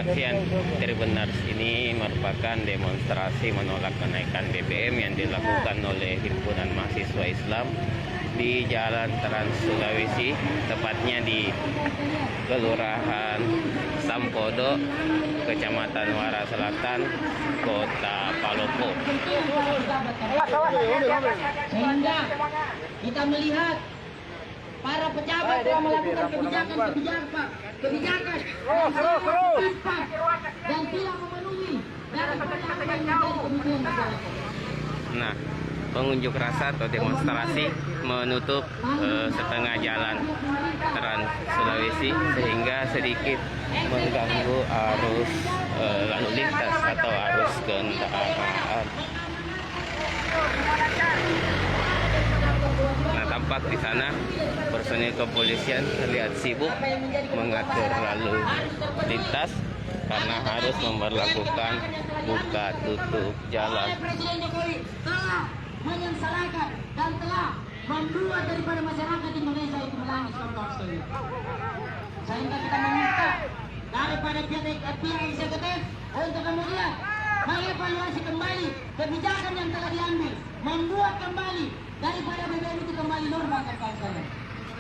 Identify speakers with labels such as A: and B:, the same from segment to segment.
A: aksian Tribuners ini merupakan demonstrasi menolak kenaikan BBM yang dilakukan oleh Himpunan Mahasiswa Islam di Jalan Trans Sulawesi, tepatnya di Kelurahan Sampodo, Kecamatan Muara Selatan, Kota Palopo.
B: Sehingga kita melihat para pejabat telah melakukan kebijakan dan tidak memenuhi dari apa yang menjadi kebutuhan masyarakat.
A: Nah, pengunjuk rasa atau demonstrasi menutup setengah jalan Trans Sulawesi sehingga sedikit mengganggu arus lalu lintas atau arus kendaraan. Nah, tampak di sana personil kepolisian terlihat sibuk mengatur lalu lintas karena harus memperlakukan buka tutup jalan.
B: Presiden Jokowi telah menyengsarakan dan telah membuat daripada masyarakat Indonesia itu menangis, kawan-kawan. Sehingga kita meminta daripada pihak eksekutif untuk kemudian mengevaluasi kembali kebijakan yang telah diambil, membuat kembali daripada BBM itu kembali normal, kawan-kawan.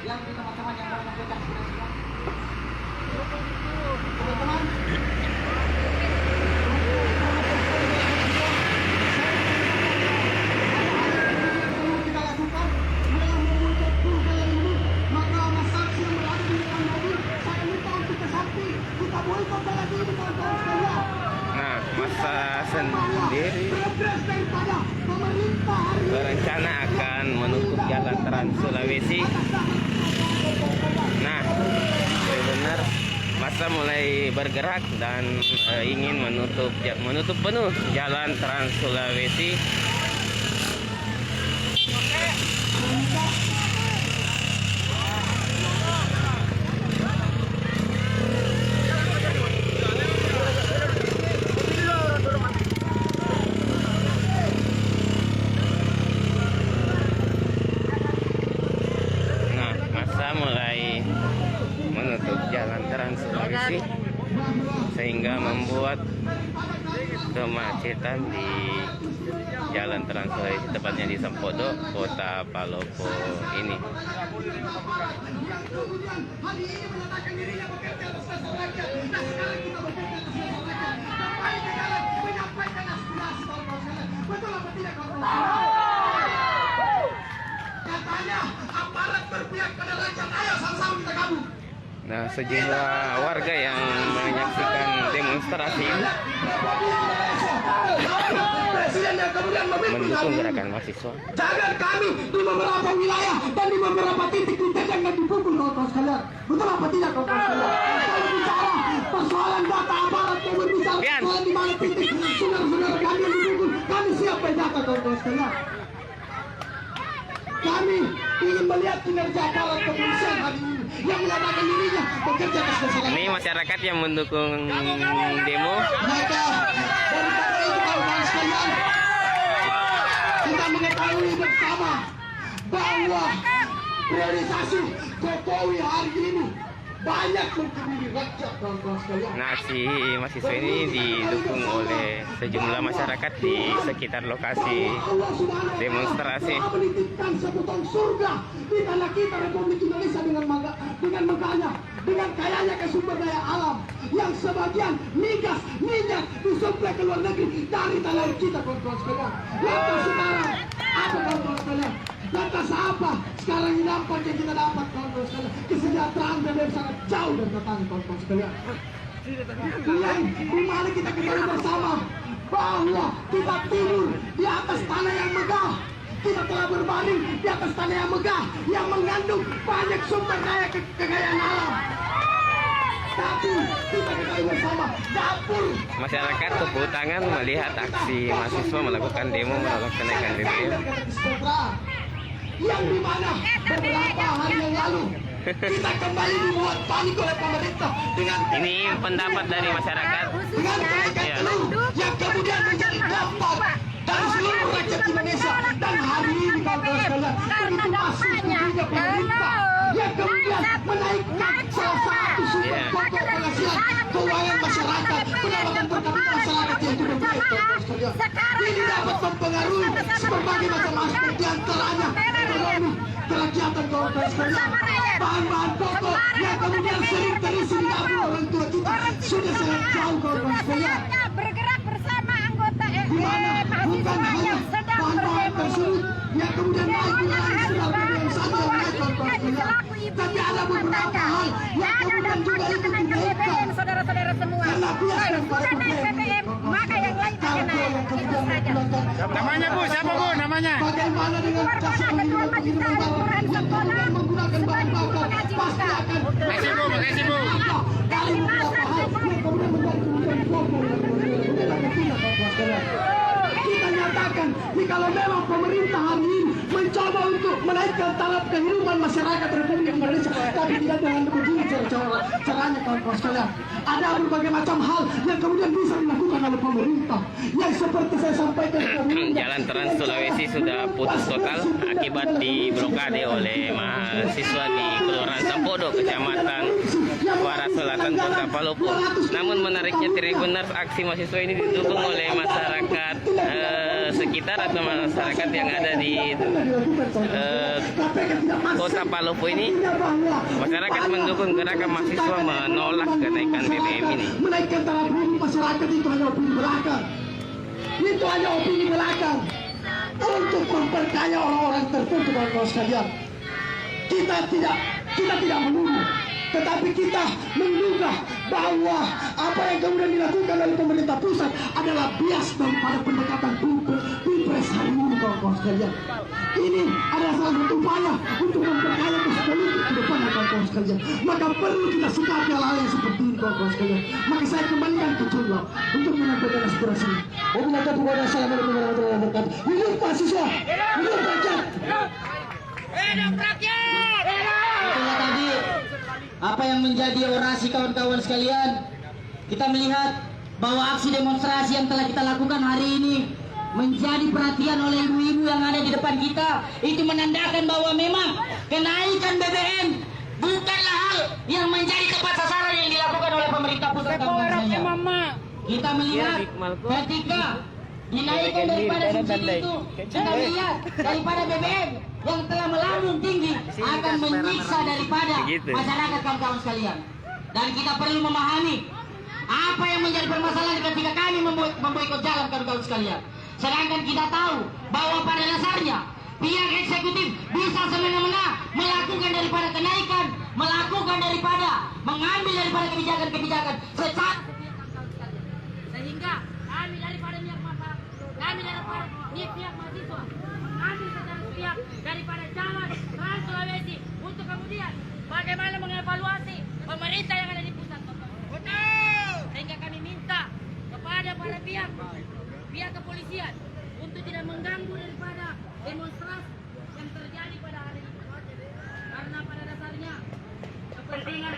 B: Yang teman-teman yang mau menyampaikan semua. Teman-teman,
A: Nah, masa sendiri berencana akan menutup jalan Trans Sulawesi. Nah, benar, masa mulai bergerak dan ingin menutup penuh jalan Trans Sulawesi. Mulai menutup jalan Trans Sulawesi sehingga membuat kemacetan di jalan Trans Sulawesi, tepatnya di Sampodo, Kota Palopo ini. Nah, sejumlah warga yang menyaksikan demonstrasi ini mendukung gerakan mahasiswa.
C: Jangan kami di beberapa wilayah dan di beberapa titik jangan dipukul, kawan-kawan sekalian. Betul apa tidak, kawan-kawan sekalian? Kalau bicara persoalan data aparat, yang berbicara persoalan di mana titik saudara-saudara kami yang dipukul, kami siap menjaga, kawan-kawan sekalian. Kami ingin melihat kinerja aparat kepolisian hari ini yang menyatakan dirinya bekerja atas kesalahan.
A: Ini masyarakat yang mendukung demo.
C: Maka daripada itu, kawan-kawan sekalian, kita mengetahui bersama bahwa priorisasi Jokowi hari ini banyak mencuri rakyat, kawan-kawan sekalian.
A: Nah, si mahasiswa ini didukung oleh sejumlah masyarakat di sekitar lokasi demonstrasi.
C: Allah menitipkan sepotong surga di tanah kita Republik Indonesia dengan megahnya, dengan kayanya ke sumber daya alam yang sebagian migas, minyak disuplai ke luar negeri dari tanah kita, kawan-kawan sekalian. Lantas sekarang apa, kawan-kawan sekalian? Lantas apa sekarang ini dampak yang kita dapat, kawan-kawan sekalian? Kesejahteraan BBM sangat jauh dari petani, kawan-kawan sekalian. Yang dimana kita ketahui bersama bahwa kita tidur di atas tanah yang megah, kita telah berbaring di atas tanah yang megah yang mengandung banyak sumber daya kekayaan alam. Tapi kita ketahui bersama dapur
A: Masyarakat tepuk tangan melihat aksi mahasiswa melakukan demo menolak kenaikan BBM.
C: Yang dimana beberapa hari yang lalu kita kembali dibuat panik oleh pemerintah dengan
A: Ini pendapat dari masyarakat.
C: dengan kenaikan
A: Ya.
C: telur yang kemudian menjadi dampak dari seluruh rakyat Indonesia. Dan hari ini, kawan-kawan sekalian, begitu masuk tingginya pemerintah yang kemudian menaikkan salah satu sumber pokok penghasilan keuangan masyarakat, pendapatan per kapita masyarakat yang juga baik, kawan-kawan sekalian. Ini dapat mempengaruhi berbagai macam aspek, di antaranya ekonomi, kerakyatan, kawan-kawan sekalian. Bahan-bahan pokok yang kemudian sering terisi di dapur orang tua kita sudah sangat jauh, kawan-kawan sekalian.
D: Bergerak bersama anggota
C: Di mana bukan hanya
D: yang sedang
C: bahan-bahan
D: berdemo.
C: tersebut yang kemudian naik di dalam sinar BBM saja yang naik, kawan-kawan sekalian. Tapi ada beberapa hal yang kemudian juga ikut dinaikkan.
D: Saudara-saudara semua.
C: Karena bias dan para
D: Karena BBM, maka yang lain akan naik. Itu saja.
E: Namanya Bu, siapa Bu namanya?
C: Bagaimana dengan jasa pengiriman barang yang kemudian menggunakan bahan bakar pasti akan
E: Makasih Bu.
C: dari beberapa hal yang kemudian menjadi kemudian pokok yang kemudian akan tindak, kawan-kawan sekalian. Kita nyatakan, kalau memang pemerintah hari ini mencoba untuk menaikkan taraf kehidupan masyarakat Republik Indonesia, tapi tidak dengan begini caranya, kawan-kawan sekalian. Ada berbagai macam hal yang kemudian bisa dilakukan oleh pemerintah, yang seperti saya sampaikan sebelumnya.
A: Jalan Trans Sulawesi sudah putus total akibat diblokade oleh mahasiswa di Kelurahan Sampodo, Kecamatan Kuara Selatan, Kota Palopo. Namun menariknya Tribuners, aksi mahasiswa ini didukung oleh masyarakat sekitar atau masyarakat yang ada di Kota Palopo ini. Masyarakat mendukung gerakan mahasiswa menolak kenaikan BBM ini.
C: Menaikkan taraf hidup masyarakat itu hanya opini belakang. Itu hanya opini belakang untuk memperkaya orang-orang tertentu, kawan-kawan sekalian. Kita tidak menuduh, tetapi kita menduga bahwa apa yang kemudian dilakukan oleh pemerintah pusat adalah bias daripada pendekatan pilpres hari ini, kawan-kawan sekalian. Ini adalah salah satu upaya untuk memperkaya politik ke depan, kawan-kawan sekalian. Maka perlu kita sikapi hal-hal yang seperti ini, kawan-kawan sekalian. Maka saya kembalikan ke Jumlah untuk menyampaikan aspirasi. Wabillahi taufiq wal hidayah. Assalamualaikum warahmatullahi wabarakatuh. Hidup mahasiswa, hidup rakyat.
B: Itulah tadi apa yang menjadi orasi kawan-kawan sekalian. Kita melihat bahwa aksi demonstrasi yang telah kita lakukan hari ini menjadi perhatian oleh ibu-ibu yang ada di depan kita. Itu menandakan bahwa memang kenaikan BBM bukanlah hal yang menjadi tepat sasaran yang dilakukan oleh pemerintah pusat, kawan-kawan sekalian. Kita melihat ketika dinaikkan daripada subsidi itu, kita melihat daripada BBM yang telah melambung tinggi akan menyiksa daripada masyarakat, kawan-kawan sekalian. Dan kita perlu memahami apa yang menjadi permasalahan ketika kami memboikot jalan, kawan-kawan sekalian. Sedangkan kita tahu bahwa pada dasarnya pihak eksekutif bisa semena-mena melakukan daripada kenaikan, melakukan daripada mengambil daripada kebijakan-kebijakan secara sehingga kami daripada pihak mahasiswa mengambil secara sepihak daripada jalan Trans Sulawesi untuk kemudian bagaimana mengevaluasi pemerintah yang ada di pusat. Sehingga kami minta kepada para pihak kepolisian untuk tidak mengganggu daripada demonstrasi yang terjadi pada hari ini. Karena pada dasarnya kepentingan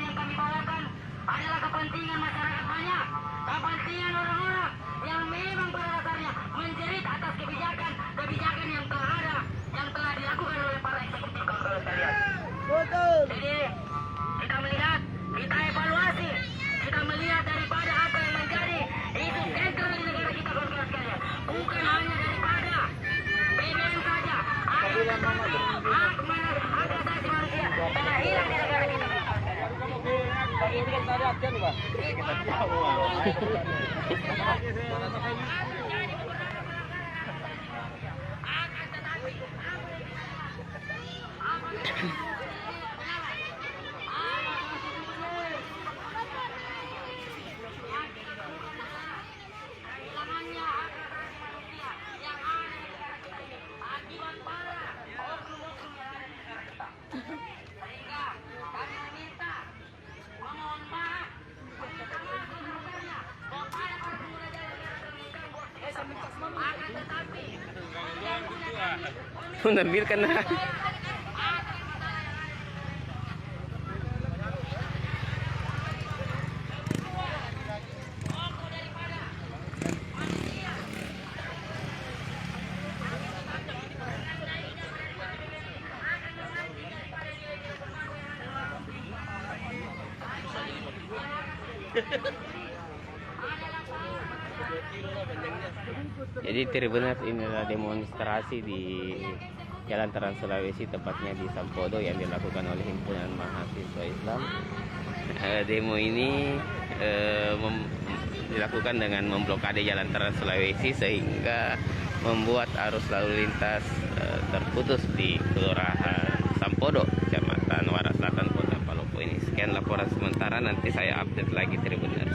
B: yang kami bawakan adalah kepentingan masyarakat banyak, kepentingan orang-orang yang memang pada dasarnya menjerit atas kebijakan yang telah ada, yang telah dilakukan oleh para eksekutif, kawan-kawan sekalian. Jadi kita melihat, kita evaluasi, kita melihat daripada apa yang menjadi isu sentral di negara kita, kawan-kawan sekalian. Bukan hanya daripada BBM saja, ada hak asasi manusia telah hilang di negara kita.
A: Menampilkan Jadi Tribuners, inilah demonstrasi di Jalan Trans Sulawesi, tepatnya di Sampodo, yang dilakukan oleh Himpunan Mahasiswa Islam. Demo ini dilakukan dengan memblokade Jalan Trans Sulawesi sehingga membuat arus lalu lintas terputus di Kelurahan Sampodo, Kecamatan Waras Selatan, Kota Palopo ini. Sekian laporan sementara, nanti saya update lagi Tribuners.